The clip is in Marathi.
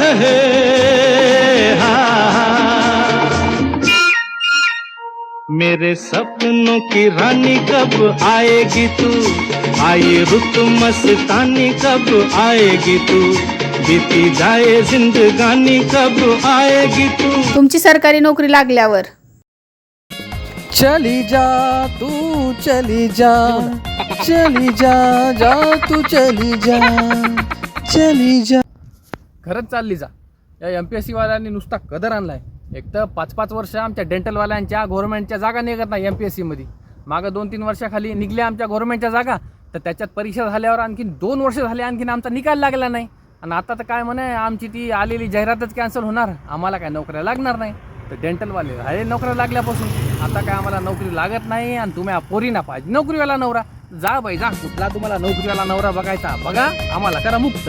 है हाँ। मेरे सपनों की रानी कब आएगी तू, आई रुत मस्तानी कब आएगी तू, बीती जाए जिंदगानी कब आएगी तू। तुमची सरकारी नोकरी लागल्यावर चली जा तू चली जा, चली जा जा तू चली जा, चली जा. खरंच चालली जा. या MPSC वाल्यांनी नुसता कदर आणलाय. एक तर 5-5 वर्ष आमच्या डेंटलवाल्यांच्या गव्हर्नमेंटच्या जागा निघत नाही MPSC मध्ये. मागं 2-3 वर्षाखाली निघल्या आमच्या गव्हर्नमेंटच्या जागा, तर त्याच्यात परीक्षा झाल्यावर आणखीन 2 वर्ष झाले आणखीन आमचा निकाल लागला नाही. आणि आता तर काय म्हणे आमची ती आलेली जाहिरातच कॅन्सल होणार, आम्हाला काय नोकऱ्या लागणार नाही. तर डेंटलवाले राहिले नोकऱ्या लागल्यापासून, आता काय आम्हाला नोकरी लागत नाही. आणि तुम्ही पोरीना पाहिजे नोकरीवाला नवरा. जा बाई जा, कुठला तुम्हाला नोकरीवाला नवरा बघायचा बघा, आम्हाला करा मुक्त.